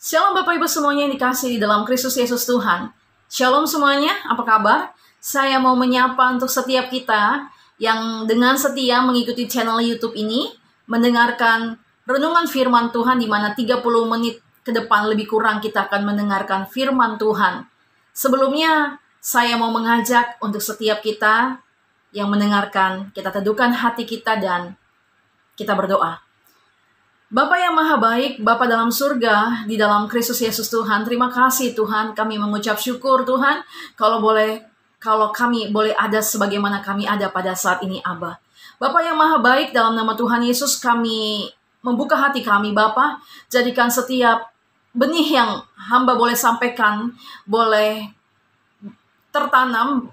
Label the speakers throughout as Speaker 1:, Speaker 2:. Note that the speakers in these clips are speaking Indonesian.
Speaker 1: Shalom Bapak Ibu semuanya yang dikasihi di dalam Kristus Yesus Tuhan. Shalom semuanya, apa kabar? Saya mau menyapa untuk setiap kita yang dengan setia mengikuti channel YouTube ini, mendengarkan renungan firman Tuhan di mana 30 menit ke depan lebih kurang kita akan mendengarkan firman Tuhan. Sebelumnya, saya mau mengajak untuk setiap kita yang mendengarkan, kita teduhkan hati kita dan kita berdoa. Bapa yang maha baik, Bapa dalam surga, di dalam Kristus Yesus Tuhan, terima kasih Tuhan, kami mengucap syukur Tuhan, kalau kami boleh ada sebagaimana kami ada pada saat ini Abba. Bapa yang maha baik, dalam nama Tuhan Yesus kami membuka hati kami Bapa, jadikan setiap benih yang hamba boleh sampaikan, boleh tertanam,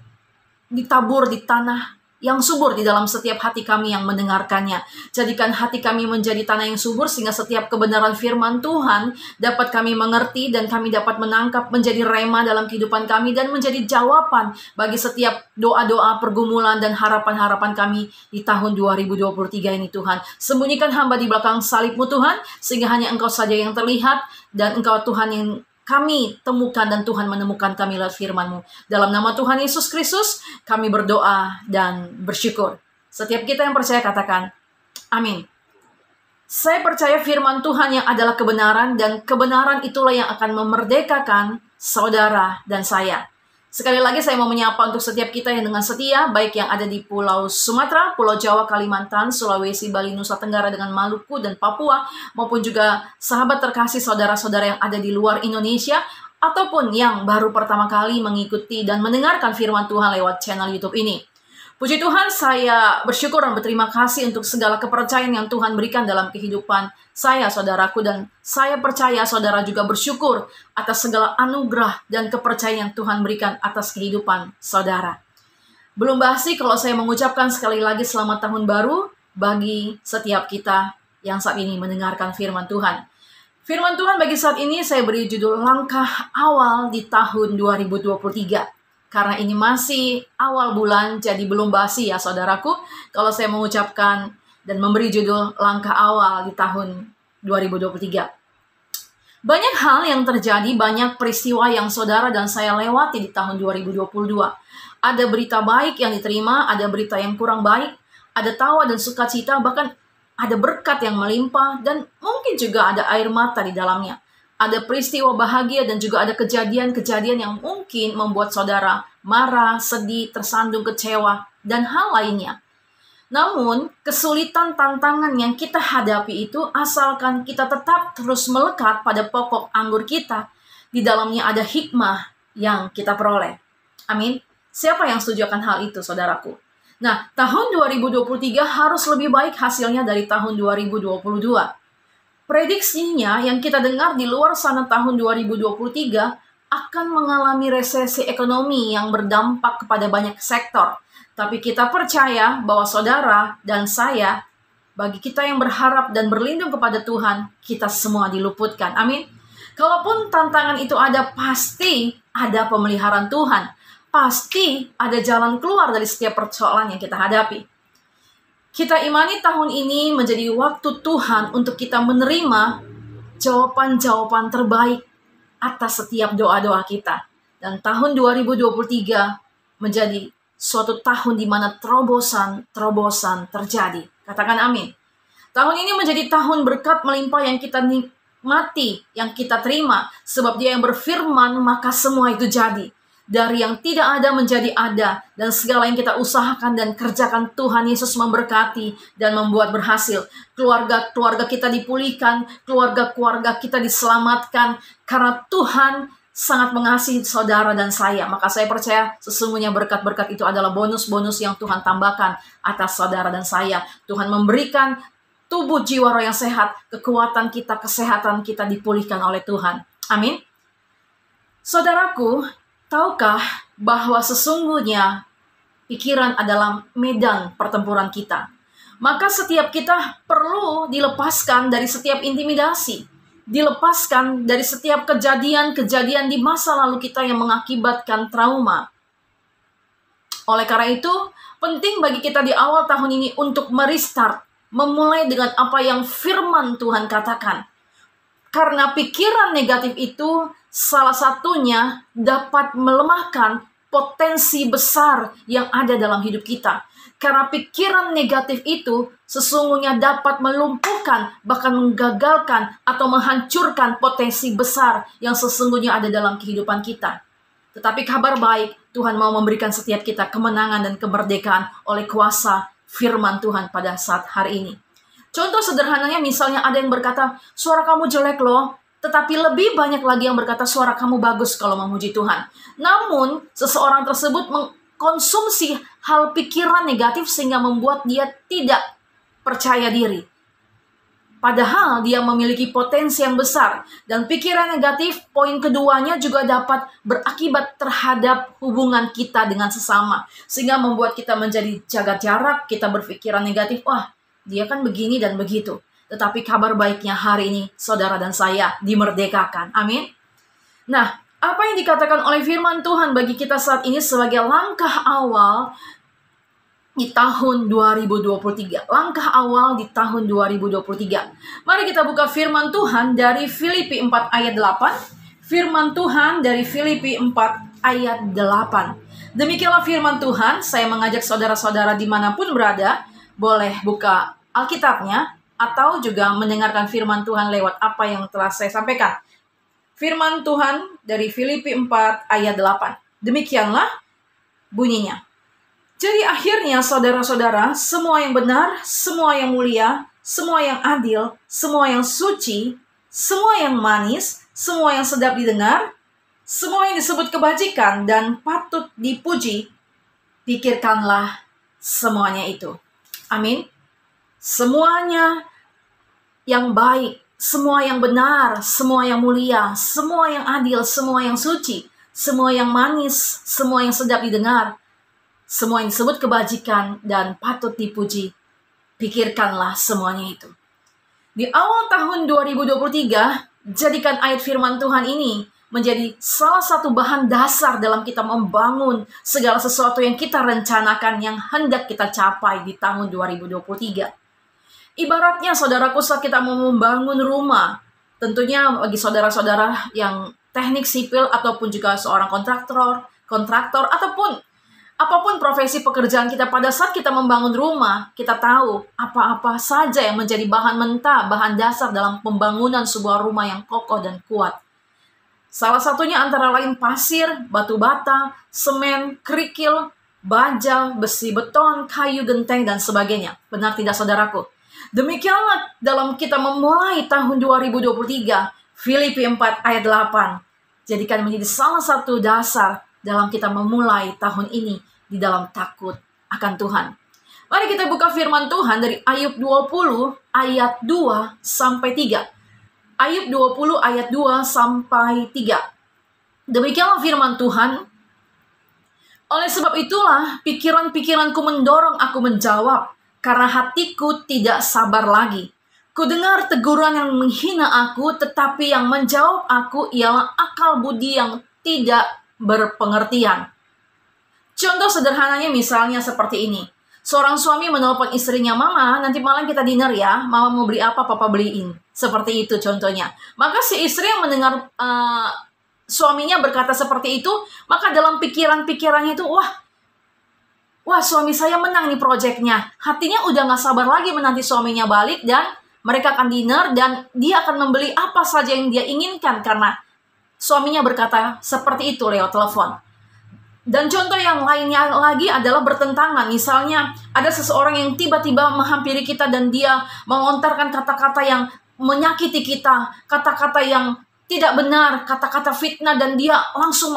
Speaker 1: ditabur di tanah yang subur di dalam setiap hati kami yang mendengarkannya. Jadikan hati kami menjadi tanah yang subur sehingga setiap kebenaran firman Tuhan dapat kami mengerti dan kami dapat menangkap menjadi rema dalam kehidupan kami dan menjadi jawaban bagi setiap doa-doa, pergumulan dan harapan-harapan kami di tahun 2023 ini Tuhan. Sembunyikan hamba di belakang salib-Mu Tuhan sehingga hanya Engkau saja yang terlihat dan Engkau Tuhan yang kami temukan dan Tuhan menemukan kami lewat firman-Mu. Dalam nama Tuhan Yesus Kristus, kami berdoa dan bersyukur. Setiap kita yang percaya katakan, amin. Saya percaya firman Tuhan yang adalah kebenaran dan kebenaran itulah yang akan memerdekakan saudara dan saya. Sekali lagi saya mau menyapa untuk setiap kita yang dengan setia, baik yang ada di Pulau Sumatera, Pulau Jawa, Kalimantan, Sulawesi, Bali, Nusa Tenggara dengan Maluku dan Papua, maupun juga sahabat terkasih saudara-saudara yang ada di luar Indonesia, ataupun yang baru pertama kali mengikuti dan mendengarkan firman Tuhan lewat channel YouTube ini. Puji Tuhan, saya bersyukur dan berterima kasih untuk segala kepercayaan yang Tuhan berikan dalam kehidupan saya, saudaraku, dan saya percaya saudara juga bersyukur atas segala anugerah dan kepercayaan yang Tuhan berikan atas kehidupan saudara. Belum basi kalau saya mengucapkan sekali lagi selamat tahun baru bagi setiap kita yang saat ini mendengarkan firman Tuhan. Firman Tuhan bagi saat ini saya beri judul Langkah Awal di tahun 2023. Karena ini masih awal bulan, jadi belum basi ya saudaraku, kalau saya mengucapkan dan memberi judul Langkah Awal di tahun 2023. Banyak hal yang terjadi, banyak peristiwa yang saudara dan saya lewati di tahun 2022. Ada berita baik yang diterima, ada berita yang kurang baik, ada tawa dan sukacita, bahkan ada berkat yang melimpah, dan mungkin juga ada air mata di dalamnya. Ada peristiwa bahagia dan juga ada kejadian-kejadian yang mungkin membuat saudara marah, sedih, tersandung, kecewa, dan hal lainnya. Namun, kesulitan tantangan yang kita hadapi itu asalkan kita tetap terus melekat pada pokok anggur kita. Di dalamnya ada hikmah yang kita peroleh. Amin. Siapa yang setuju akan hal itu, saudaraku? Nah, tahun 2023 harus lebih baik hasilnya dari tahun 2022. Prediksinya yang kita dengar di luar sana tahun 2023 akan mengalami resesi ekonomi yang berdampak kepada banyak sektor. Tapi kita percaya bahwa saudara dan saya, bagi kita yang berharap dan berlindung kepada Tuhan, kita semua diluputkan. Amin. Kalaupun tantangan itu ada, pasti ada pemeliharaan Tuhan. Pasti ada jalan keluar dari setiap persoalan yang kita hadapi. Kita imani tahun ini menjadi waktu Tuhan untuk kita menerima jawaban-jawaban terbaik atas setiap doa-doa kita. Dan tahun 2023 menjadi suatu tahun di mana terobosan terjadi. Katakan amin. Tahun ini menjadi tahun berkat melimpah yang kita nikmati, yang kita terima. Sebab Dia yang berfirman, maka semua itu jadi. Dari yang tidak ada menjadi ada, dan segala yang kita usahakan dan kerjakan Tuhan Yesus memberkati dan membuat berhasil. Keluarga-keluarga kita dipulihkan, keluarga-keluarga kita diselamatkan, karena Tuhan sangat mengasihi saudara dan saya. Maka saya percaya sesungguhnya berkat-berkat itu adalah bonus-bonus yang Tuhan tambahkan atas saudara dan saya. Tuhan memberikan tubuh jiwa roh yang sehat, kekuatan kita, kesehatan kita dipulihkan oleh Tuhan. Amin. Saudaraku, tahukah bahwa sesungguhnya pikiran adalah medan pertempuran kita? Maka setiap kita perlu dilepaskan dari setiap intimidasi, dilepaskan dari setiap kejadian-kejadian di masa lalu kita yang mengakibatkan trauma. Oleh karena itu, penting bagi kita di awal tahun ini untuk merestart, memulai dengan apa yang firman Tuhan katakan. Karena pikiran negatif itu salah satunya dapat melemahkan potensi besar yang ada dalam hidup kita. Karena pikiran negatif itu sesungguhnya dapat melumpuhkan, bahkan menggagalkan atau menghancurkan potensi besar yang sesungguhnya ada dalam kehidupan kita. Tetapi kabar baik, Tuhan mau memberikan setiap kita kemenangan dan kemerdekaan oleh kuasa firman Tuhan pada saat hari ini. Contoh sederhananya misalnya ada yang berkata, suara kamu jelek loh. Tetapi lebih banyak lagi yang berkata, suara kamu bagus kalau memuji Tuhan. Namun, seseorang tersebut mengkonsumsi hal pikiran negatif sehingga membuat dia tidak percaya diri. Padahal dia memiliki potensi yang besar. Dan pikiran negatif, poin keduanya juga dapat berakibat terhadap hubungan kita dengan sesama. Sehingga membuat kita menjadi jaga jarak, kita berpikiran negatif, wah dia kan begini dan begitu. Tetapi kabar baiknya hari ini, saudara dan saya dimerdekakan. Amin. Nah, apa yang dikatakan oleh firman Tuhan bagi kita saat ini sebagai langkah awal di tahun 2023. Langkah awal di tahun 2023. Mari kita buka firman Tuhan dari Filipi 4 ayat 8. Firman Tuhan dari Filipi 4 ayat 8. Demikianlah firman Tuhan. Saya mengajak saudara-saudara dimanapun berada, boleh buka Alkitabnya atau juga mendengarkan firman Tuhan lewat apa yang telah saya sampaikan. Firman Tuhan dari Filipi 4 ayat 8. Demikianlah bunyinya. Jadi akhirnya saudara-saudara, semua yang benar, semua yang mulia, semua yang adil, semua yang suci, semua yang manis, semua yang sedap didengar, semua yang disebut kebajikan dan patut dipuji, pikirkanlah semuanya itu. Amin. Semuanya yang baik, semua yang benar, semua yang mulia, semua yang adil, semua yang suci, semua yang manis, semua yang sedap didengar, semua yang disebut kebajikan dan patut dipuji, pikirkanlah semuanya itu. Di awal tahun 2023, jadikan ayat firman Tuhan ini menjadi salah satu bahan dasar dalam kita membangun segala sesuatu yang kita rencanakan, yang hendak kita capai di tahun 2023. Ibaratnya saudaraku, saat kita mau membangun rumah, tentunya bagi saudara-saudara yang teknik sipil ataupun juga seorang kontraktor ataupun apapun profesi pekerjaan kita, pada saat kita membangun rumah, kita tahu apa-apa saja yang menjadi bahan mentah, bahan dasar dalam pembangunan sebuah rumah yang kokoh dan kuat. Salah satunya antara lain pasir, batu bata, semen, kerikil, baja, besi beton, kayu genteng, dan sebagainya. Benar tidak saudaraku? Demikianlah dalam kita memulai tahun 2023, Filipi 4 ayat 8. Jadikan menjadi salah satu dasar dalam kita memulai tahun ini di dalam takut akan Tuhan. Mari kita buka firman Tuhan dari Ayub 20 ayat 2 sampai 3. Ayub 20 ayat 2 sampai 3. Demikianlah firman Tuhan. Oleh sebab itulah pikiran-pikiranku mendorong aku menjawab, karena hatiku tidak sabar lagi. Kudengar teguran yang menghina aku, tetapi yang menjawab aku ialah akal budi yang tidak berpengertian. Contoh sederhananya misalnya seperti ini. Seorang suami menelpon istrinya, "Mama, nanti malam kita dinner ya. Mama mau beli apa, papa beliin." Seperti itu contohnya. Maka si istri yang mendengar suaminya berkata seperti itu, maka dalam pikiran-pikirannya itu, Wah, suami saya menang nih proyeknya. Hatinya udah gak sabar lagi menanti suaminya balik dan mereka akan dinner dan dia akan membeli apa saja yang dia inginkan karena suaminya berkata seperti itu lewat telepon. Dan contoh yang lainnya lagi adalah bertentangan. Misalnya ada seseorang yang tiba-tiba menghampiri kita dan dia melontarkan kata-kata yang menyakiti kita, kata-kata yang tidak benar, kata-kata fitnah, dan dia langsung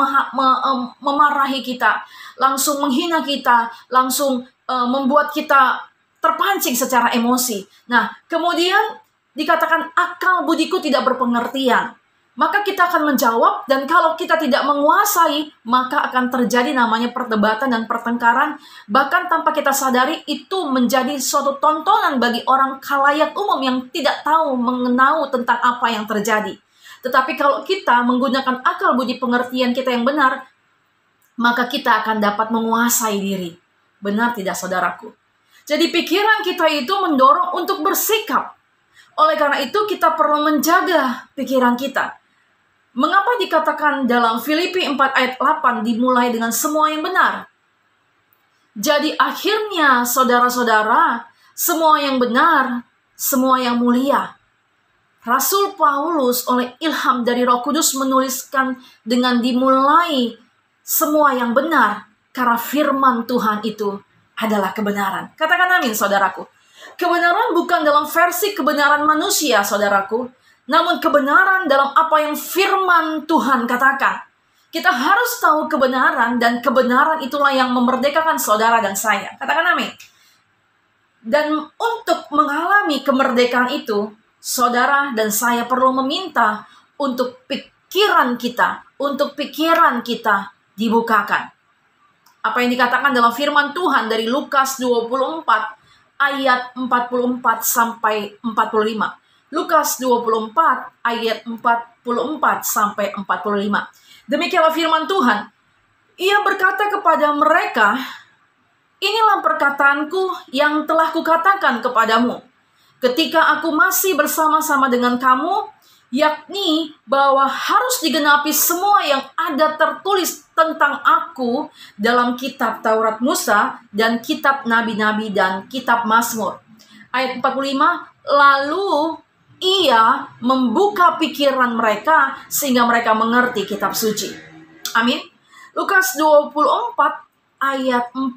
Speaker 1: memarahi kita, langsung menghina kita, langsung membuat kita terpancing secara emosi. Nah, kemudian dikatakan akal budiku tidak berpengertian. Maka kita akan menjawab, dan kalau kita tidak menguasai, maka akan terjadi namanya perdebatan dan pertengkaran. Bahkan tanpa kita sadari, itu menjadi suatu tontonan bagi orang khalayak umum yang tidak tahu mengenau tentang apa yang terjadi. Tetapi kalau kita menggunakan akal budi pengertian kita yang benar, maka kita akan dapat menguasai diri. Benar tidak saudaraku? Jadi pikiran kita itu mendorong untuk bersikap. Oleh karena itu kita perlu menjaga pikiran kita. Mengapa dikatakan dalam Filipi 4 ayat 8 dimulai dengan semua yang benar? Jadi akhirnya saudara-saudara, semua yang benar, semua yang mulia. Rasul Paulus oleh ilham dari Roh Kudus menuliskan dengan dimulai semua yang benar, karena firman Tuhan itu adalah kebenaran. Katakan amin, saudaraku. Kebenaran bukan dalam versi kebenaran manusia, saudaraku, namun kebenaran dalam apa yang firman Tuhan katakan. Kita harus tahu kebenaran, dan kebenaran itulah yang memerdekakan saudara dan saya. Katakan amin. Dan untuk mengalami kemerdekaan itu, saudara dan saya perlu meminta untuk pikiran kita dibukakan. Apa yang dikatakan dalam firman Tuhan dari Lukas 24 ayat 44 sampai 45. Lukas 24 ayat 44 sampai 45. Demikianlah firman Tuhan. Ia berkata kepada mereka, inilah perkataanku yang telah kukatakan kepadamu ketika aku masih bersama-sama dengan kamu, yakni bahwa harus digenapi semua yang ada tertulis tentang aku dalam kitab Taurat Musa dan kitab Nabi-Nabi dan kitab Mazmur. Ayat 45, lalu ia membuka pikiran mereka sehingga mereka mengerti kitab suci. Amin. Lukas 24 ayat 44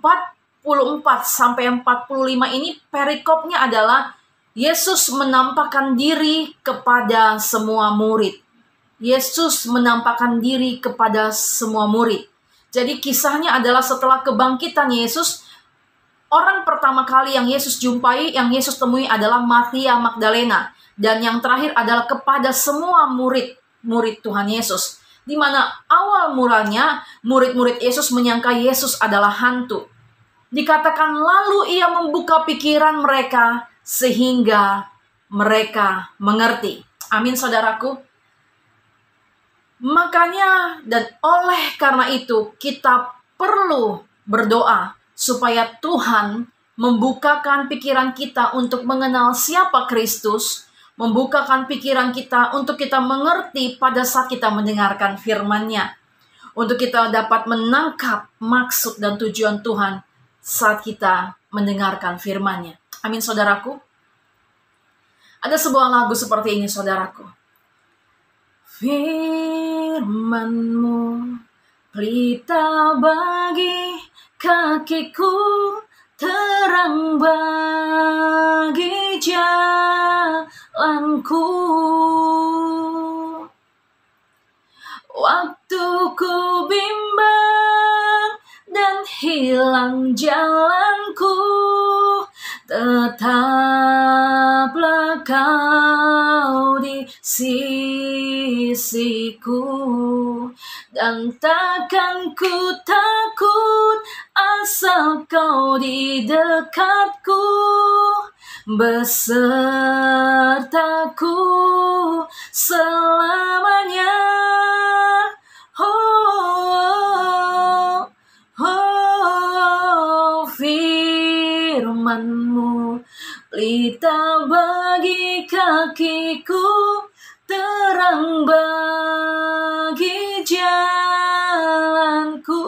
Speaker 1: sampai 45 ini perikopnya adalah Yesus menampakkan diri kepada semua murid. Yesus menampakkan diri kepada semua murid. Jadi kisahnya adalah setelah kebangkitan Yesus, orang pertama kali yang Yesus jumpai, yang Yesus temui adalah Maria Magdalena. Dan yang terakhir adalah kepada semua murid Tuhan Yesus. Di mana awal mulanya murid-murid Yesus menyangka Yesus adalah hantu. Dikatakan lalu ia membuka pikiran mereka sehingga mereka mengerti. Amin, saudaraku. Makanya dan oleh karena itu kita perlu berdoa supaya Tuhan membukakan pikiran kita untuk mengenal siapa Kristus, membukakan pikiran kita untuk kita mengerti pada saat kita mendengarkan firman-Nya, untuk kita dapat menangkap maksud dan tujuan Tuhan saat kita mendengarkan firman-Nya. Amin, saudaraku. Ada sebuah lagu seperti ini, saudaraku. Firman-Mu pelita bagi kakiku, terang bagi jalanku. Waktu ku bimbang dan hilang jalanku, tetaplah Kau di sisiku, dan takkan ku takut asal Kau di dekatku, besertaku selamanya. Firman-Mu pelita bagi kakiku, terang bagi jalanku,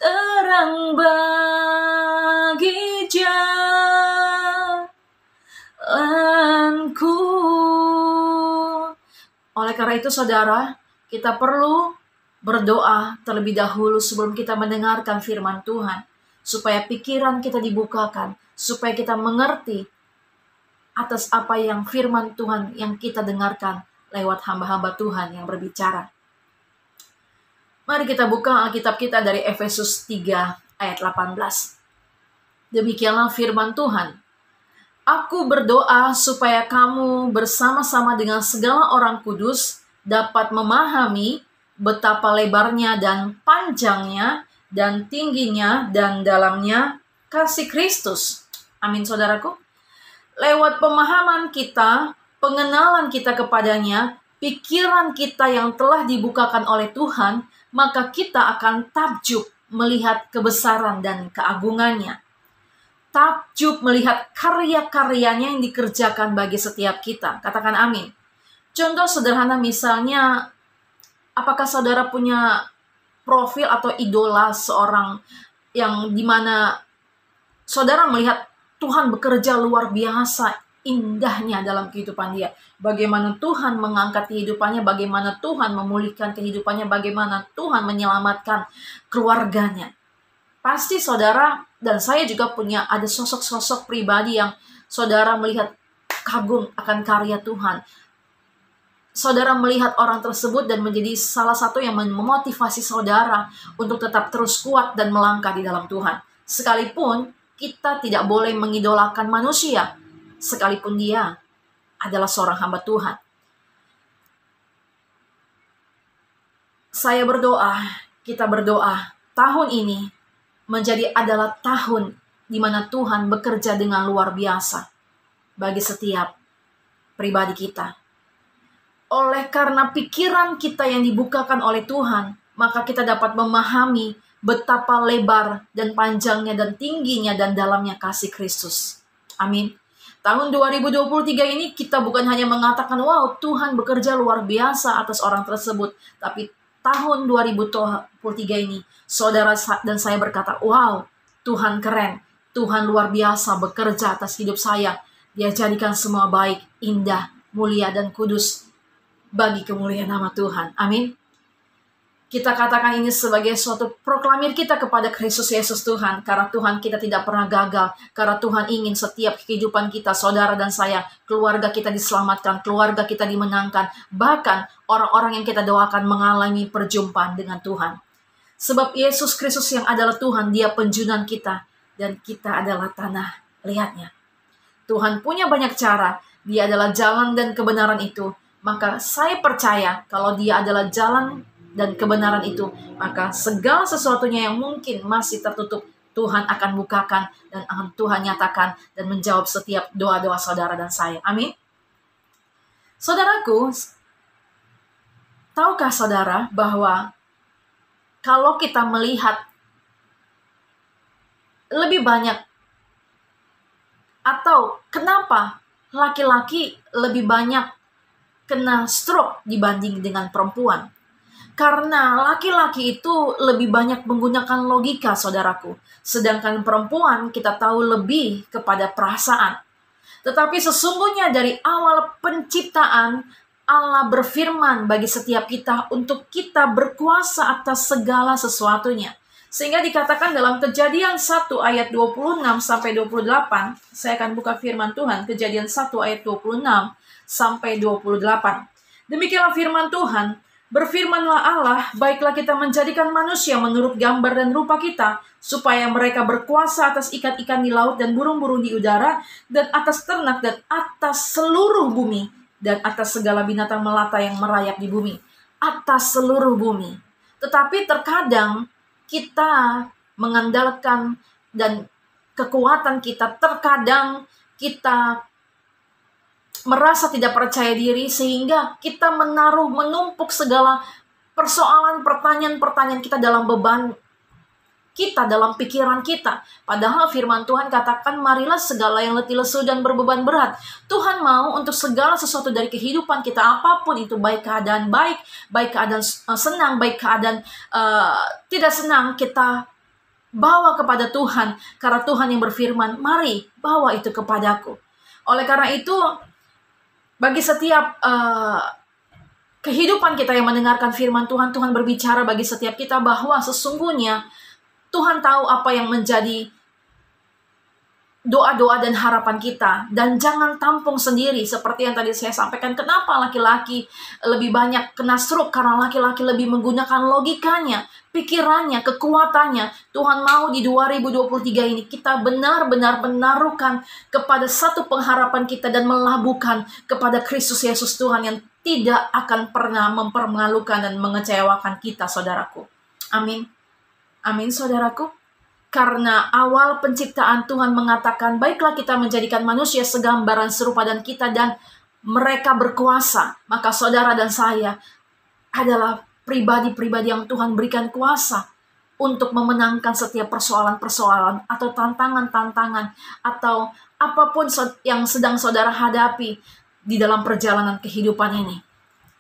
Speaker 1: terang bagi jalanku. Oleh karena itu, saudara, kita perlu berdoa terlebih dahulu sebelum kita mendengarkan firman Tuhan, supaya pikiran kita dibukakan, supaya kita mengerti atas apa yang firman Tuhan yang kita dengarkan lewat hamba-hamba Tuhan yang berbicara. Mari kita buka Alkitab kita dari Efesus 3 ayat 18. Demikianlah firman Tuhan. Aku berdoa supaya kamu bersama-sama dengan segala orang kudus dapat memahami betapa lebarnya dan panjangnya dan tingginya dan dalamnya kasih Kristus. Amin, saudaraku. Lewat pemahaman kita, pengenalan kita kepadanya, pikiran kita yang telah dibukakan oleh Tuhan, maka kita akan takjub melihat kebesaran dan keagungannya. takjub melihat karya-karyanya yang dikerjakan bagi setiap kita. Katakan amin. Contoh sederhana misalnya, apakah saudara punya profil atau idola seorang yang dimana saudara melihat Tuhan bekerja luar biasa indahnya dalam kehidupan dia. Bagaimana Tuhan mengangkat kehidupannya, bagaimana Tuhan memulihkan kehidupannya, bagaimana Tuhan menyelamatkan keluarganya. Pasti saudara dan saya juga ada sosok-sosok pribadi yang saudara melihat kagum akan karya Tuhan. Saudara melihat orang tersebut dan menjadi salah satu yang memotivasi saudara untuk tetap terus kuat dan melangkah di dalam Tuhan. Sekalipun kita tidak boleh mengidolakan manusia, sekalipun dia adalah seorang hamba Tuhan. Saya berdoa, kita berdoa, tahun ini adalah tahun di mana Tuhan bekerja dengan luar biasa bagi setiap pribadi kita. Oleh karena pikiran kita yang dibukakan oleh Tuhan, maka kita dapat memahami betapa lebar dan panjangnya dan tingginya dan dalamnya kasih Kristus. Amin. Tahun 2023 ini kita bukan hanya mengatakan, wow, Tuhan bekerja luar biasa atas orang tersebut. Tapi tahun 2023 ini, saudara dan saya berkata, wow, Tuhan keren. Tuhan luar biasa bekerja atas hidup saya. Dia jadikan semua baik, indah, mulia, dan kudus bagi kemuliaan nama Tuhan. Amin. Kita katakan ini sebagai suatu proklamir kita kepada Kristus Yesus Tuhan. Karena Tuhan kita tidak pernah gagal. Karena Tuhan ingin setiap kehidupan kita, saudara dan saya, keluarga kita diselamatkan, keluarga kita dimenangkan. Bahkan orang-orang yang kita doakan mengalami perjumpaan dengan Tuhan. Sebab Yesus Kristus yang adalah Tuhan, Dia penjunan kita. Dan kita adalah tanah liatnya. Tuhan punya banyak cara. Dia adalah jalan dan kebenaran itu. Maka saya percaya kalau Dia adalah jalan dan kebenaran itu, maka segala sesuatunya yang mungkin masih tertutup, Tuhan akan bukakan dan akan Tuhan nyatakan dan menjawab setiap doa-doa saudara dan saya. Amin. Saudaraku, tahukah saudara bahwa kalau kita melihat lebih banyak, atau kenapa laki-laki lebih banyak kena stroke dibanding dengan perempuan? Karena laki-laki itu lebih banyak menggunakan logika, saudaraku. Sedangkan perempuan kita tahu lebih kepada perasaan. Tetapi sesungguhnya dari awal penciptaan, Allah berfirman bagi setiap kita untuk kita berkuasa atas segala sesuatunya. Sehingga dikatakan dalam Kejadian 1 ayat 26 sampai 28, saya akan buka firman Tuhan, Kejadian 1 ayat 26 sampai 28. Demikianlah firman Tuhan, berfirmanlah Allah, baiklah kita menjadikan manusia menurut gambar dan rupa kita, supaya mereka berkuasa atas ikan-ikan di laut dan burung-burung di udara, dan atas ternak dan atas seluruh bumi, dan atas segala binatang melata yang merayap di bumi. Atas seluruh bumi. Tetapi terkadang kita mengandalkan dan kekuatan kita, terkadang kita merasa tidak percaya diri sehingga kita menumpuk segala persoalan, pertanyaan-pertanyaan kita dalam beban kita, dalam pikiran kita. Padahal firman Tuhan katakan, marilah segala yang letih lesu dan berbeban berat. Tuhan mau untuk segala sesuatu dari kehidupan kita, apapun itu, baik keadaan baik, baik keadaan senang, baik keadaan tidak senang, kita bawa kepada Tuhan. Karena Tuhan yang berfirman, mari bawa itu kepadaku. Oleh karena itu, bagi setiap kehidupan kita yang mendengarkan firman Tuhan, Tuhan berbicara bagi setiap kita bahwa sesungguhnya Tuhan tahu apa yang menjadi doa-doa dan harapan kita. Dan jangan tampung sendiri seperti yang tadi saya sampaikan. Kenapa laki-laki lebih banyak kena stroke? Karena laki-laki lebih menggunakan logikanya, pikirannya, kekuatannya. Tuhan mau di 2023 ini kita benar-benar menaruhkan kepada satu pengharapan kita dan melabuhkan kepada Kristus Yesus Tuhan yang tidak akan pernah mempermalukan dan mengecewakan kita, saudaraku. Amin. Amin, saudaraku. Karena awal penciptaan Tuhan mengatakan, baiklah kita menjadikan manusia segambaran serupa dan kita, dan mereka berkuasa. Maka saudara dan saya adalah pribadi-pribadi yang Tuhan berikan kuasa untuk memenangkan setiap persoalan-persoalan atau tantangan-tantangan atau apapun yang sedang saudara hadapi di dalam perjalanan kehidupan ini.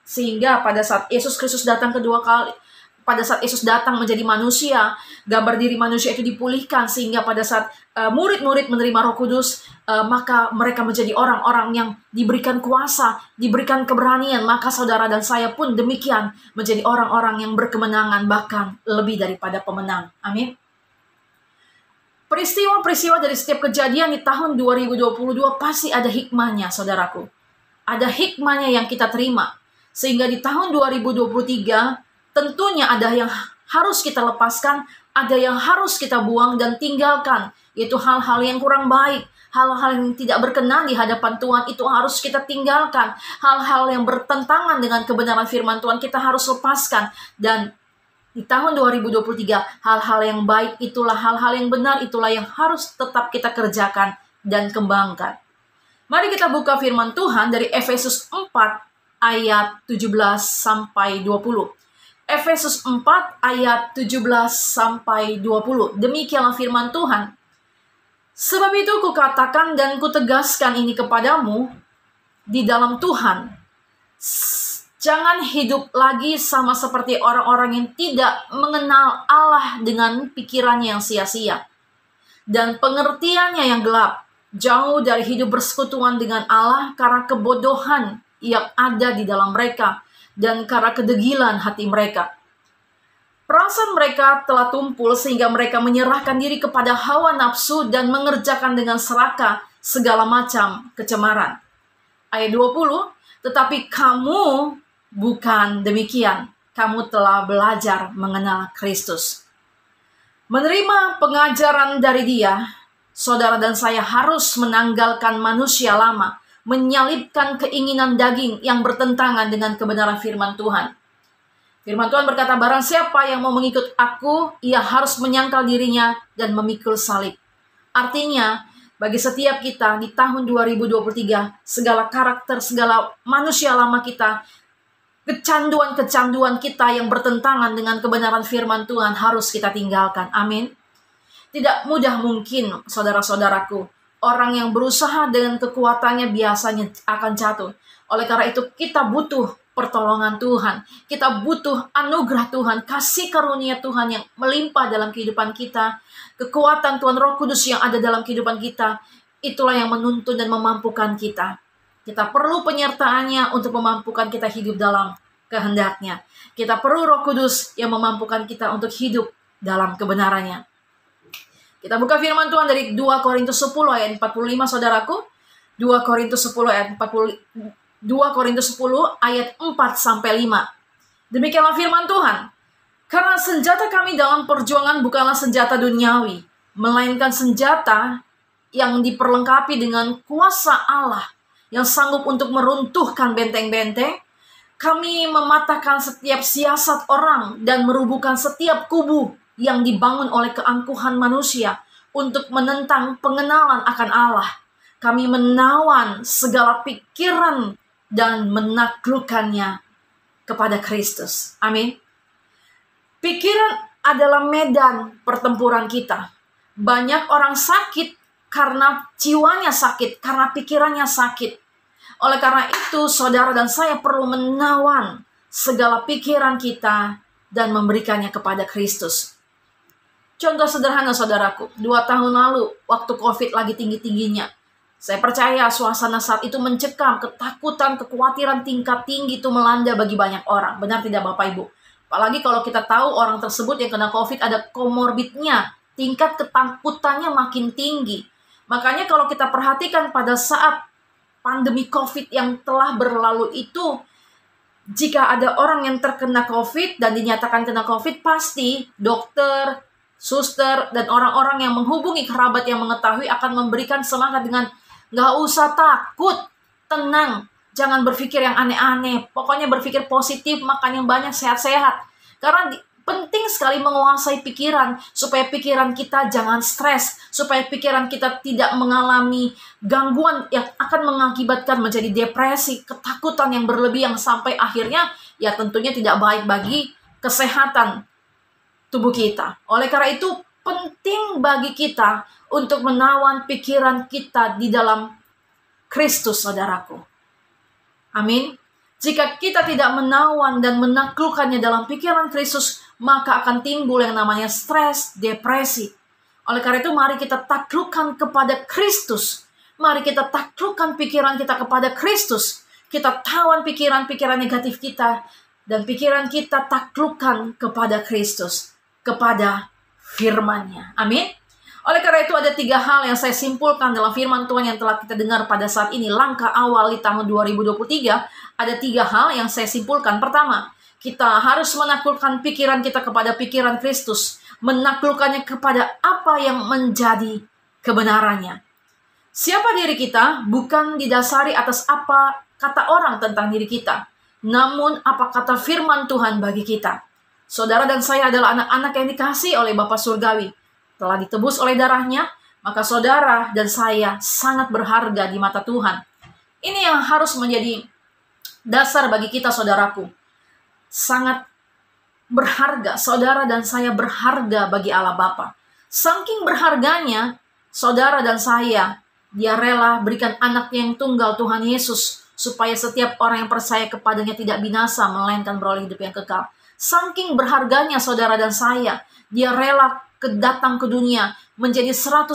Speaker 1: Sehingga pada saat Yesus Kristus datang kedua kali, pada saat Yesus datang menjadi manusia, gambar diri manusia itu dipulihkan, sehingga pada saat murid-murid menerima Roh Kudus, maka mereka menjadi orang-orang yang diberikan kuasa, diberikan keberanian. Maka saudara dan saya pun demikian, menjadi orang-orang yang berkemenangan, bahkan lebih daripada pemenang. Amin. Peristiwa-peristiwa dari setiap kejadian di tahun 2022 pasti ada hikmahnya, saudaraku. Ada hikmahnya yang kita terima. Sehingga di tahun 2023, tentunya ada yang harus kita lepaskan, ada yang harus kita buang dan tinggalkan, yaitu hal-hal yang kurang baik, hal-hal yang tidak berkenan di hadapan Tuhan, itu harus kita tinggalkan. Hal-hal yang bertentangan dengan kebenaran firman Tuhan, kita harus lepaskan. Dan di tahun 2023, hal-hal yang baik itulah, hal-hal yang benar itulah yang harus tetap kita kerjakan dan kembangkan. Mari kita buka firman Tuhan dari Efesus 4 ayat 17 sampai 20. Efesus 4 ayat 17 sampai 20. Demikianlah firman Tuhan. Sebab itu kukatakan dan kutegaskan ini kepadamu di dalam Tuhan. Jangan hidup lagi sama seperti orang-orang yang tidak mengenal Allah dengan pikirannya yang sia-sia dan pengertiannya yang gelap. Jauh dari hidup bersekutuan dengan Allah karena kebodohan yang ada di dalam mereka dan karena kedegilan hati mereka. Perasaan mereka telah tumpul sehingga mereka menyerahkan diri kepada hawa nafsu dan mengerjakan dengan serakah segala macam kecemaran. Ayat 20, tetapi kamu bukan demikian. Kamu telah belajar mengenal Kristus. Menerima pengajaran dari Dia, saudara dan saya harus menanggalkan manusia lama, menyalibkan keinginan daging yang bertentangan dengan kebenaran firman Tuhan. Firman Tuhan berkata, barang siapa yang mau mengikut aku, ia harus menyangkal dirinya dan memikul salib. Artinya, bagi setiap kita di tahun 2023, segala karakter, segala manusia lama kita, kecanduan-kecanduan kita yang bertentangan dengan kebenaran firman Tuhan harus kita tinggalkan. Amin. Tidak mudah mungkin, saudara-saudaraku. Orang yang berusaha dengan kekuatannya biasanya akan jatuh. Oleh karena itu kita butuh pertolongan Tuhan. Kita butuh anugerah Tuhan, kasih karunia Tuhan yang melimpah dalam kehidupan kita. Kekuatan Tuhan Roh Kudus yang ada dalam kehidupan kita. Itulah yang menuntun dan memampukan kita. Kita perlu penyertaannya untuk memampukan kita hidup dalam kehendaknya. Kita perlu Roh Kudus yang memampukan kita untuk hidup dalam kebenarannya. Kita buka firman Tuhan dari 2 Korintus 10 ayat 45, saudaraku. 2 Korintus 10 ayat 40, 2 Korintus 10 ayat 4 sampai 5. Demikianlah firman Tuhan. Karena senjata kami dalam perjuangan bukanlah senjata duniawi, melainkan senjata yang diperlengkapi dengan kuasa Allah yang sanggup untuk meruntuhkan benteng-benteng. Kami mematahkan setiap siasat orang dan merubuhkan setiap kubu yang dibangun oleh keangkuhan manusia untuk menentang pengenalan akan Allah. Kami menawan segala pikiran dan menaklukkannya kepada Kristus. Amin. Pikiran adalah medan pertempuran kita. Banyak orang sakit karena jiwanya sakit, karena pikirannya sakit. Oleh karena itu, saudara dan saya perlu menawan segala pikiran kita dan memberikannya kepada Kristus. Contoh sederhana, saudaraku, 2 tahun lalu, waktu COVID lagi tinggi-tingginya, saya percaya suasana saat itu mencekam, ketakutan, kekhawatiran tingkat tinggi itu melanda bagi banyak orang. Benar tidak Bapak Ibu? Apalagi kalau kita tahu orang tersebut yang kena COVID ada komorbidnya, tingkat ketakutannya makin tinggi. Makanya kalau kita perhatikan pada saat pandemi COVID yang telah berlalu itu, jika ada orang yang terkena COVID dan dinyatakan kena COVID, pasti dokter, suster, dan orang-orang yang menghubungi kerabat yang mengetahui akan memberikan semangat dengan gak usah takut, tenang, jangan berpikir yang aneh-aneh, pokoknya berpikir positif, makan yang banyak, sehat-sehat. Karena penting sekali menguasai pikiran, supaya pikiran kita jangan stres, supaya pikiran kita tidak mengalami gangguan yang akan mengakibatkan menjadi depresi, ketakutan yang berlebih yang sampai akhirnya ya tentunya tidak baik bagi kesehatan tubuh kita. Oleh karena itu, penting bagi kita untuk menawan pikiran kita di dalam Kristus, saudaraku. Amin. Jika kita tidak menawan dan menaklukkannya dalam pikiran Kristus, maka akan timbul yang namanya stres, depresi. Oleh karena itu, mari kita taklukkan kepada Kristus. Mari kita taklukkan pikiran kita kepada Kristus. Kita tawan pikiran-pikiran negatif kita, dan pikiran kita taklukkan kepada Kristus, kepada firman-Nya. Amin. Oleh karena itu, ada 3 hal yang saya simpulkan dalam firman Tuhan yang telah kita dengar pada saat ini. Langkah awal di tahun 2023, ada 3 hal yang saya simpulkan. Pertama, kita harus menaklukkan pikiran kita kepada pikiran Kristus. Menaklukkannya kepada apa yang menjadi kebenarannya. Siapa diri kita bukan didasari atas apa kata orang tentang diri kita, namun apa kata firman Tuhan bagi kita. Saudara dan saya adalah anak-anak yang dikasihi oleh Bapa Surgawi. Telah ditebus oleh darahnya, maka saudara dan saya sangat berharga di mata Tuhan. Ini yang harus menjadi dasar bagi kita, saudaraku. Sangat berharga, saudara dan saya berharga bagi Allah Bapa. Saking berharganya, saudara dan saya, Dia rela berikan anaknya yang tunggal, Tuhan Yesus, supaya setiap orang yang percaya kepadanya tidak binasa, melainkan beroleh hidup yang kekal. Saking berharganya saudara dan saya, Dia rela datang ke dunia, menjadi 100%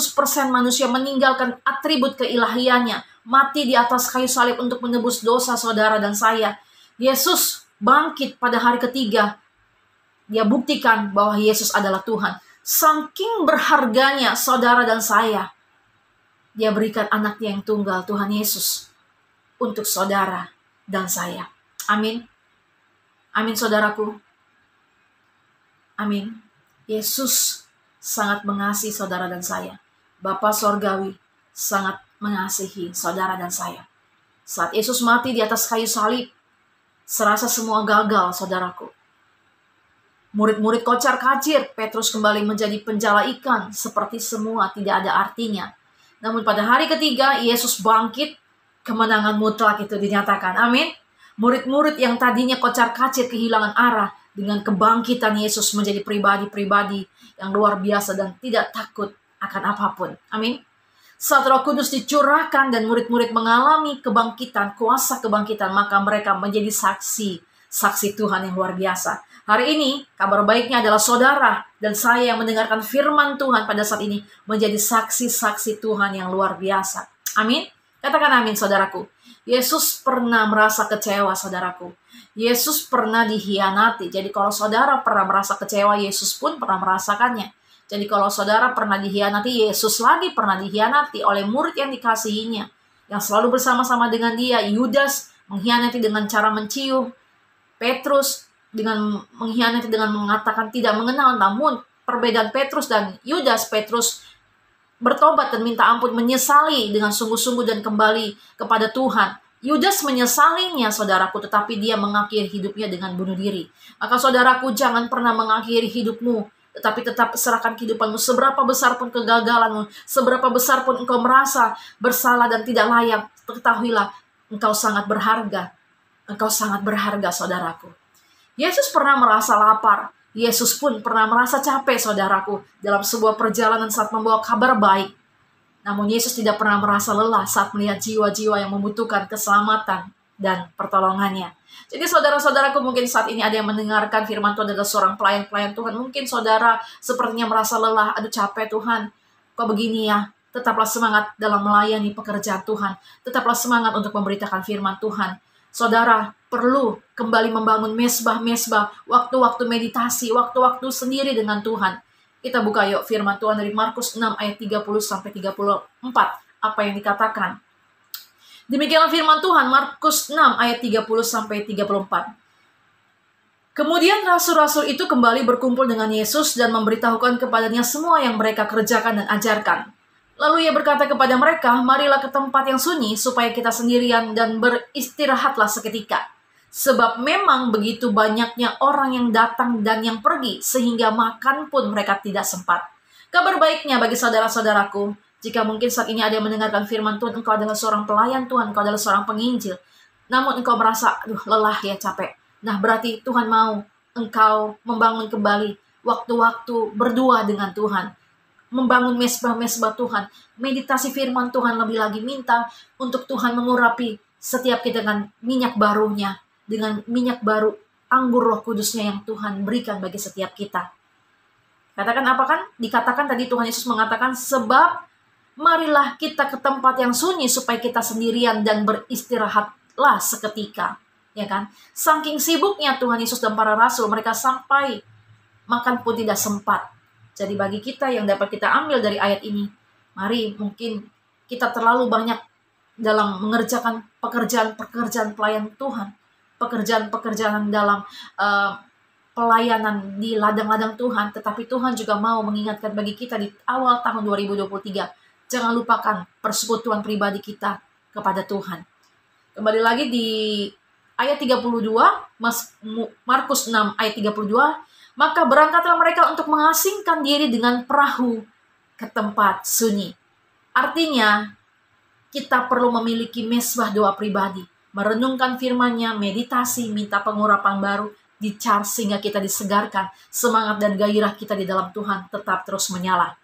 Speaker 1: manusia, meninggalkan atribut keilahiannya, mati di atas kayu salib untuk menebus dosa saudara dan saya. Yesus bangkit pada hari ketiga. Dia buktikan bahwa Yesus adalah Tuhan. Saking berharganya saudara dan saya, Dia berikan anaknya yang tunggal, Tuhan Yesus, untuk saudara dan saya. Amin. Amin, saudaraku. Amin. Yesus sangat mengasihi saudara dan saya. Bapa Sorgawi sangat mengasihi saudara dan saya. Saat Yesus mati di atas kayu salib, serasa semua gagal, saudaraku. Murid-murid kocar-kacir, Petrus kembali menjadi penjala ikan, seperti semua tidak ada artinya. Namun pada hari ketiga, Yesus bangkit, kemenangan mutlak itu dinyatakan. Amin. Murid-murid yang tadinya kocar-kacir kehilangan arah, dengan kebangkitan Yesus menjadi pribadi-pribadi yang luar biasa dan tidak takut akan apapun. Amin. Saat Roh Kudus dicurahkan dan murid-murid mengalami kebangkitan, kuasa kebangkitan, maka mereka menjadi saksi Tuhan yang luar biasa. Hari ini, kabar baiknya adalah saudara dan saya yang mendengarkan firman Tuhan pada saat ini menjadi saksi-saksi Tuhan yang luar biasa. Amin. Katakan amin, saudaraku. Yesus pernah merasa kecewa, saudaraku. Yesus pernah dihianati. Jadi kalau saudara pernah merasa kecewa, Yesus pun pernah merasakannya. Jadi kalau saudara pernah dihianati, Yesus lagi pernah dihianati oleh murid yang dikasihinya, yang selalu bersama-sama dengan Dia. Yudas mengkhianati dengan cara mencium. Petrus dengan mengkhianati dengan mengatakan tidak mengenal. Namun perbedaan Petrus dan Yudas, Petrus bertobat dan minta ampun, menyesali dengan sungguh-sungguh dan kembali kepada Tuhan. Yudas menyesalinya, saudaraku, tetapi dia mengakhiri hidupnya dengan bunuh diri. Maka saudaraku, jangan pernah mengakhiri hidupmu, tetapi tetap serahkan kehidupanmu. Seberapa besar pun kegagalanmu, seberapa besar pun engkau merasa bersalah dan tidak layak, ketahuilah, engkau sangat berharga. Engkau sangat berharga, saudaraku. Yesus pernah merasa lapar. Yesus pun pernah merasa capek, saudaraku, dalam sebuah perjalanan saat membawa kabar baik. Namun Yesus tidak pernah merasa lelah saat melihat jiwa-jiwa yang membutuhkan keselamatan dan pertolongannya. Jadi saudara-saudaraku, mungkin saat ini ada yang mendengarkan firman Tuhan adalah seorang pelayan-pelayan Tuhan. Mungkin saudara sepertinya merasa lelah, aduh capek Tuhan, kok begini ya. Tetaplah semangat dalam melayani pekerjaan Tuhan. Tetaplah semangat untuk memberitakan firman Tuhan. Saudara perlu kembali membangun mesbah-mesbah, waktu-waktu meditasi, waktu-waktu sendiri dengan Tuhan. Kita buka yuk firman Tuhan dari Markus 6 ayat 30-34. Apa yang dikatakan? Demikianlah firman Tuhan, Markus 6 ayat 30-34. Kemudian rasul-rasul itu kembali berkumpul dengan Yesus dan memberitahukan kepadanya semua yang mereka kerjakan dan ajarkan. Lalu ia berkata kepada mereka, marilah ke tempat yang sunyi supaya kita sendirian dan beristirahatlah seketika. Sebab memang begitu banyaknya orang yang datang dan yang pergi, sehingga makan pun mereka tidak sempat. Kabar baiknya bagi saudara-saudaraku, jika mungkin saat ini ada yang mendengarkan firman Tuhan, engkau adalah seorang pelayan Tuhan, engkau adalah seorang penginjil, namun engkau merasa, lelah ya, capek. Nah berarti Tuhan mau engkau membangun kembali waktu-waktu berdua dengan Tuhan, membangun mesbah-mesbah Tuhan, meditasi firman Tuhan, lebih lagi minta untuk Tuhan mengurapi setiap kita dengan minyak barunya, dengan minyak baru anggur Roh Kudusnya yang Tuhan berikan bagi setiap kita. Katakan apa kan? Dikatakan tadi Tuhan Yesus mengatakan, sebab marilah kita ke tempat yang sunyi supaya kita sendirian dan beristirahatlah seketika. Ya kan? Saking sibuknya Tuhan Yesus dan para rasul, mereka sampai makan pun tidak sempat. Jadi bagi kita yang dapat kita ambil dari ayat ini, mari mungkin kita terlalu banyak dalam mengerjakan pekerjaan-pekerjaan pelayan Tuhan, pekerjaan-pekerjaan dalam pelayanan di ladang-ladang Tuhan, tetapi Tuhan juga mau mengingatkan bagi kita di awal tahun 2023, jangan lupakan persekutuan pribadi kita kepada Tuhan. Kembali lagi di ayat 32, Markus 6 ayat 32, maka berangkatlah mereka untuk mengasingkan diri dengan perahu ke tempat sunyi. Artinya, kita perlu memiliki mesbah doa pribadi, merenungkan firman-Nya, meditasi, minta pengurapan baru, di-charge sehingga kita disegarkan, semangat dan gairah kita di dalam Tuhan tetap terus menyala.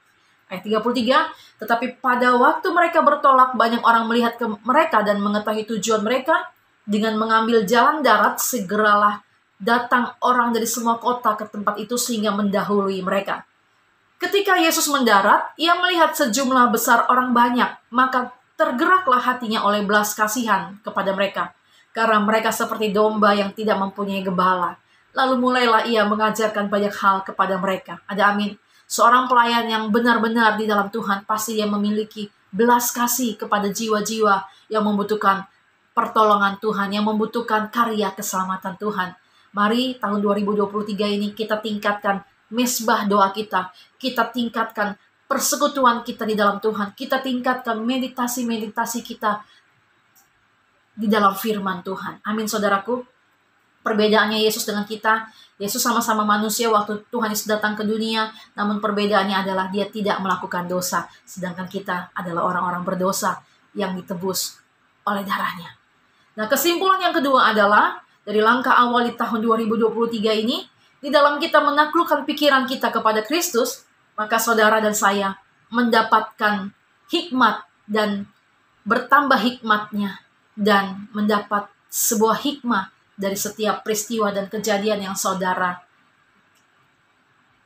Speaker 1: Ayat 33, tetapi pada waktu mereka bertolak, banyak orang melihat ke mereka dan mengetahui tujuan mereka. Dengan mengambil jalan darat, segeralah datang orang dari semua kota ke tempat itu sehingga mendahului mereka. Ketika Yesus mendarat, ia melihat sejumlah besar orang banyak, maka tergeraklah hatinya oleh belas kasihan kepada mereka, karena mereka seperti domba yang tidak mempunyai gembala. Lalu mulailah ia mengajarkan banyak hal kepada mereka. Ada amin. Seorang pelayan yang benar-benar di dalam Tuhan, pasti dia memiliki belas kasih kepada jiwa-jiwa yang membutuhkan pertolongan Tuhan, yang membutuhkan karya keselamatan Tuhan. Mari tahun 2023 ini kita tingkatkan mesbah doa kita. Kita tingkatkan persekutuan kita di dalam Tuhan. Kita tingkatkan meditasi-meditasi kita di dalam firman Tuhan. Amin saudaraku. Perbedaannya Yesus dengan kita, Yesus sama-sama manusia waktu Tuhan Yesus datang ke dunia, namun perbedaannya adalah dia tidak melakukan dosa. Sedangkan kita adalah orang-orang berdosa yang ditebus oleh darahnya. Nah, kesimpulan yang kedua adalah dari langkah awal di tahun 2023 ini, di dalam kita menaklukkan pikiran kita kepada Kristus, maka saudara dan saya mendapatkan hikmat dan bertambah hikmatnya dan mendapat sebuah hikmah dari setiap peristiwa dan kejadian yang saudara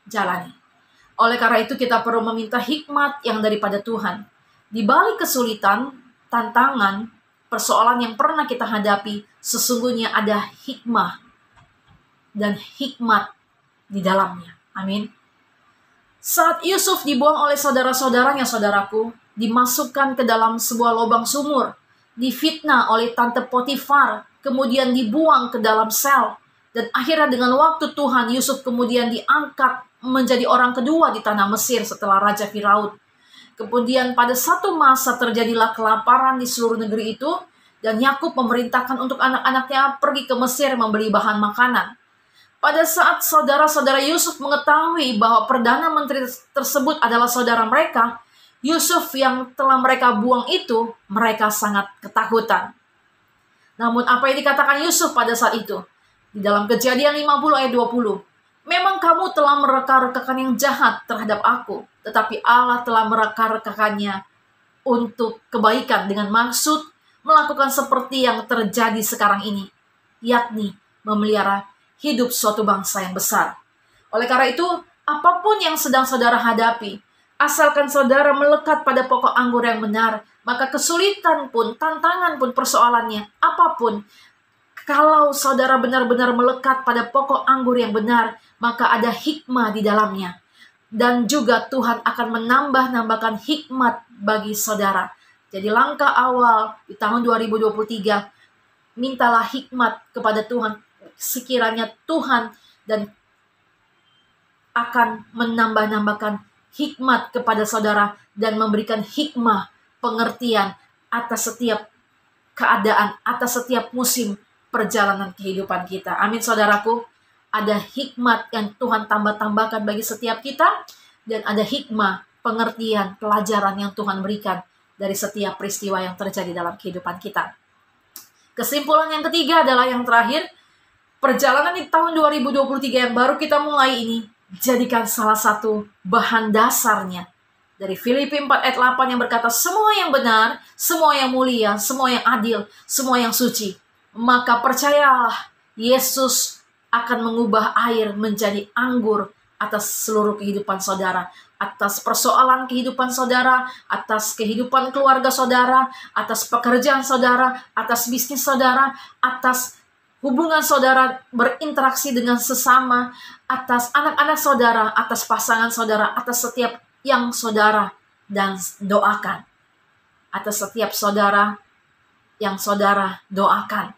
Speaker 1: jalani. Oleh karena itu kita perlu meminta hikmat yang daripada Tuhan. Di balik kesulitan, tantangan, persoalan yang pernah kita hadapi, sesungguhnya ada hikmah dan hikmat di dalamnya. Amin. Saat Yusuf dibuang oleh saudara-saudaranya, saudaraku, dimasukkan ke dalam sebuah lubang sumur, difitnah oleh tante Potifar, kemudian dibuang ke dalam sel, dan akhirnya dengan waktu Tuhan, Yusuf kemudian diangkat menjadi orang kedua di tanah Mesir setelah Raja Firaun. Kemudian pada satu masa terjadilah kelaparan di seluruh negeri itu, dan Yakub memerintahkan untuk anak-anaknya pergi ke Mesir membeli bahan makanan. Pada saat saudara-saudara Yusuf mengetahui bahwa Perdana Menteri tersebut adalah saudara mereka, Yusuf yang telah mereka buang itu, mereka sangat ketakutan. Namun apa yang dikatakan Yusuf pada saat itu? Di dalam Kejadian 50 ayat 20. Memang kamu telah mereka-rekakan yang jahat terhadap aku, tetapi Allah telah mereka-rekakannya untuk kebaikan dengan maksud melakukan seperti yang terjadi sekarang ini, yakni memelihara hidup suatu bangsa yang besar. Oleh karena itu, apapun yang sedang saudara hadapi, asalkan saudara melekat pada pokok anggur yang benar, maka kesulitan pun, tantangan pun, persoalannya, apapun, kalau saudara benar-benar melekat pada pokok anggur yang benar, maka ada hikmah di dalamnya. Dan juga Tuhan akan menambahkan hikmat bagi saudara. Jadi langkah awal di tahun 2023, mintalah hikmat kepada Tuhan. Sekiranya Tuhan dan akan menambahkan hikmat kepada saudara dan memberikan hikmah, pengertian atas setiap keadaan, atas setiap musim perjalanan kehidupan kita. Amin saudaraku. Ada hikmat yang Tuhan tambahkan bagi setiap kita, dan ada hikmah, pengertian, pelajaran yang Tuhan berikan dari setiap peristiwa yang terjadi dalam kehidupan kita. Kesimpulan yang ketiga adalah yang terakhir, perjalanan di tahun 2023 yang baru kita mulai ini, jadikan salah satu bahan dasarnya. Dari Filipi 4 ayat 8 yang berkata, semua yang benar, semua yang mulia, semua yang adil, semua yang suci. Maka percayalah, Yesus akan mengubah air menjadi anggur atas seluruh kehidupan saudara. Atas persoalan kehidupan saudara, atas kehidupan keluarga saudara, atas pekerjaan saudara, atas bisnis saudara, atas hubungan saudara berinteraksi dengan sesama, atas anak-anak saudara, atas pasangan saudara, atas setiap yang saudara dan doakan. Atas setiap saudara yang saudara doakan.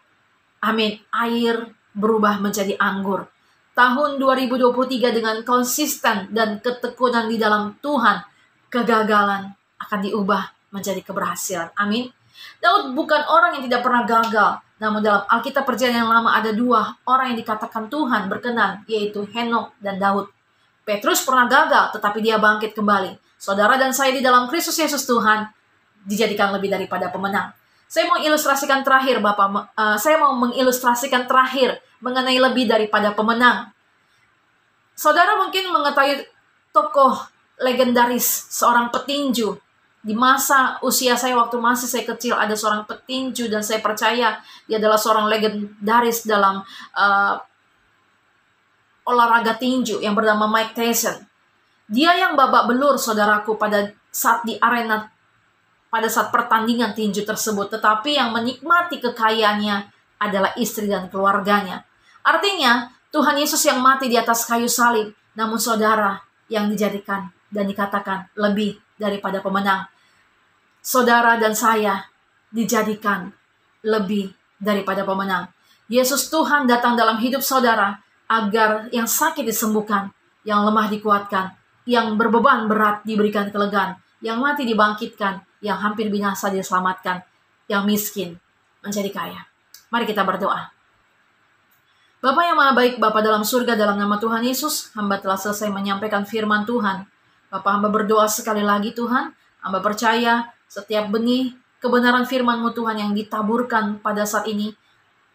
Speaker 1: Amin. Air berubah menjadi anggur. Tahun 2023 dengan konsisten dan ketekunan di dalam Tuhan, kegagalan akan diubah menjadi keberhasilan. Amin. Daud bukan orang yang tidak pernah gagal. Namun dalam Alkitab Perjanjian yang Lama ada dua orang yang dikatakan Tuhan berkenan, yaitu Henokh dan Daud. Petrus pernah gagal, tetapi dia bangkit kembali. Saudara dan saya di dalam Kristus Yesus Tuhan dijadikan lebih daripada pemenang. Saya mau ilustrasikan terakhir, Bapak. Saya mau mengilustrasikan terakhir mengenai lebih daripada pemenang. Saudara mungkin mengetahui tokoh legendaris, seorang petinju. Di masa usia saya, waktu masih saya kecil, ada seorang petinju dan saya percaya dia adalah seorang legendaris dalam olahraga tinju yang bernama Mike Tyson. Dia yang babak belur, saudaraku, pada saat di arena, pada saat pertandingan tinju tersebut. Tetapi yang menikmati kekayaannya adalah istri dan keluarganya. Artinya, Tuhan Yesus yang mati di atas kayu salib, namun saudara yang dijadikan dan dikatakan lebih daripada pemenang. Saudara dan saya dijadikan lebih daripada pemenang. Yesus Tuhan datang dalam hidup saudara agar yang sakit disembuhkan, yang lemah dikuatkan, yang berbeban berat diberikan kelegaan, yang mati dibangkitkan, yang hampir binasa diselamatkan, yang miskin menjadi kaya. Mari kita berdoa. Bapa yang Maha Baik, Bapa dalam surga, dalam nama Tuhan Yesus, hamba telah selesai menyampaikan firman Tuhan. Bapa, hamba berdoa sekali lagi Tuhan, hamba percaya setiap benih kebenaran firman-Mu Tuhan yang ditaburkan pada saat ini,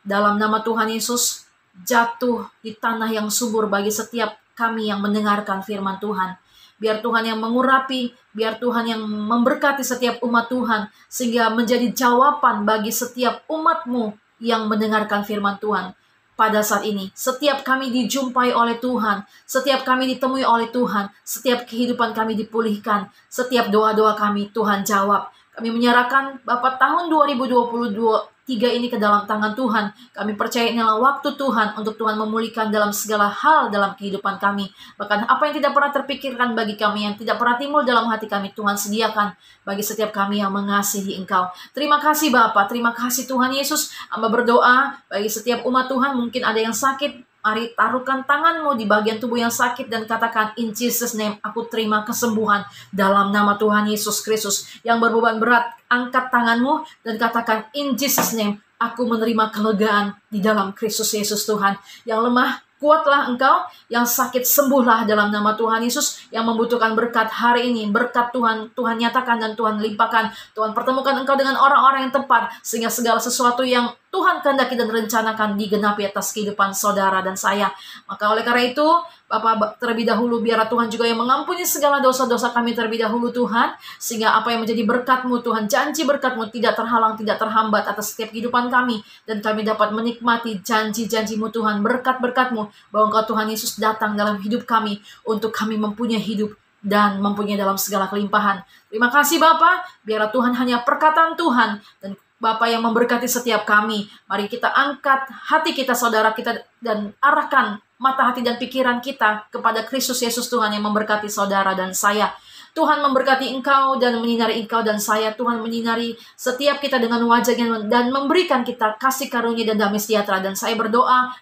Speaker 1: dalam nama Tuhan Yesus, jatuh di tanah yang subur bagi setiap kami yang mendengarkan firman Tuhan. Biar Tuhan yang mengurapi, biar Tuhan yang memberkati setiap umat Tuhan, sehingga menjadi jawaban bagi setiap umat-Mu yang mendengarkan firman Tuhan. Pada saat ini, setiap kami dijumpai oleh Tuhan, setiap kami ditemui oleh Tuhan, setiap kehidupan kami dipulihkan, setiap doa-doa kami Tuhan jawab. Kami menyerahkan Bapak tahun 2023 ini ke dalam tangan Tuhan. Kami percaya inilah waktu Tuhan untuk Tuhan memulihkan dalam segala hal dalam kehidupan kami. Bahkan apa yang tidak pernah terpikirkan bagi kami, yang tidak pernah timbul dalam hati kami, Tuhan sediakan bagi setiap kami yang mengasihi Engkau. Terima kasih Bapak, terima kasih Tuhan Yesus. Hamba berdoa bagi setiap umat Tuhan, mungkin ada yang sakit. Mari taruhkan tangan-Mu di bagian tubuh yang sakit dan katakan, in Jesus name, aku terima kesembuhan dalam nama Tuhan Yesus Kristus. Yang berbeban berat, angkat tangan-Mu dan katakan, in Jesus name, aku menerima kelegaan di dalam Kristus Yesus Tuhan. Yang lemah, kuatlah engkau, yang sakit sembuhlah dalam nama Tuhan Yesus, yang membutuhkan berkat hari ini, berkat Tuhan, Tuhan nyatakan dan Tuhan limpahkan. Tuhan pertemukan engkau dengan orang-orang yang tepat, sehingga segala sesuatu yang Tuhan kehendaki dan rencanakan digenapi atas kehidupan saudara dan saya. Maka oleh karena itu, Bapak terlebih dahulu, biarlah Tuhan juga yang mengampuni segala dosa-dosa kami terlebih dahulu Tuhan, sehingga apa yang menjadi berkat-Mu Tuhan, janji berkat-Mu tidak terhalang, tidak terhambat atas setiap kehidupan kami, dan kami dapat menikmati janji-janji-Mu Tuhan, berkat-berkat-Mu, bahwa Engkau Tuhan Yesus datang dalam hidup kami, untuk kami mempunyai hidup dan mempunyai dalam segala kelimpahan. Terima kasih Bapa, biarlah Tuhan hanya perkataan Tuhan, dan Bapa yang memberkati setiap kami. Mari kita angkat hati kita, saudara kita, dan arahkan mata hati dan pikiran kita kepada Kristus Yesus Tuhan yang memberkati saudara dan saya. Tuhan memberkati engkau dan menyinari engkau dan saya. Tuhan menyinari setiap kita dengan wajahnya dan memberikan kita kasih karunia dan damai sejahtera. Dan saya berdoa,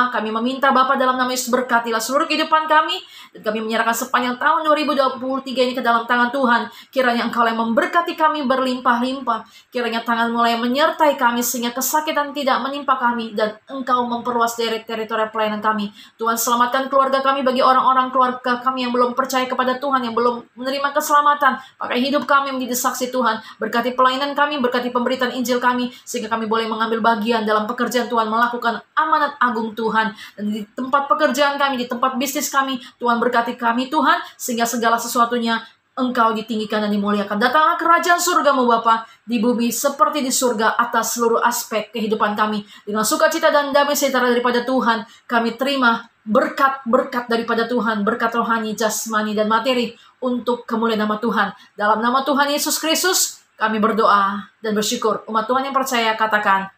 Speaker 1: kami meminta Bapa dalam nama Yesus, berkatilah seluruh kehidupan kami. Dan kami menyerahkan sepanjang tahun 2023 ini ke dalam tangan Tuhan. Kiranya Engkau yang memberkati kami berlimpah-limpah. Kiranya tangan mulai menyertai kami sehingga kesakitan tidak menimpa kami. Dan Engkau memperluas teritori pelayanan kami. Tuhan selamatkan keluarga kami bagi orang-orang keluarga kami yang belum percaya kepada Tuhan, yang belum menerima keselamatan. Pakai hidup kami menjadi saksi Tuhan. Berkati pelayanan kami, berkati pemberitaan Injil kami, sehingga kami boleh mengambil bagian dalam pekerjaan Tuhan, melakukan amanat agung Tuhan. Dan di tempat pekerjaan kami, di tempat bisnis kami, Tuhan berkati kami Tuhan, sehingga segala sesuatunya Engkau ditinggikan dan dimuliakan. Datanglah kerajaan surga-Mu Bapa di bumi seperti di surga atas seluruh aspek kehidupan kami. Dengan sukacita dan damai sejahtera daripada Tuhan, kami terima berkat-berkat daripada Tuhan, berkat rohani, jasmani, dan materi untuk kemuliaan nama Tuhan. Dalam nama Tuhan Yesus Kristus, kami berdoa dan bersyukur. Umat Tuhan yang percaya katakan,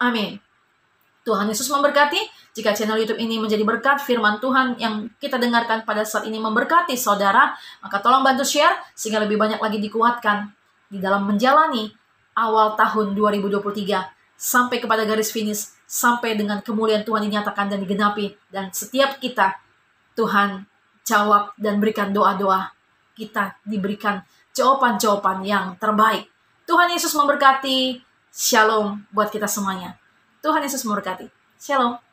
Speaker 1: amin. Tuhan Yesus memberkati. Jika channel YouTube ini menjadi berkat, firman Tuhan yang kita dengarkan pada saat ini memberkati saudara, maka tolong bantu share sehingga lebih banyak lagi dikuatkan di dalam menjalani awal tahun 2023 sampai kepada garis finish, sampai dengan kemuliaan Tuhan dinyatakan dan digenapi. Dan setiap kita, Tuhan jawab dan berikan doa-doa. Kita diberikan jawaban-jawaban yang terbaik. Tuhan Yesus memberkati. Shalom buat kita semuanya. Tuhan Yesus memberkati. Shalom.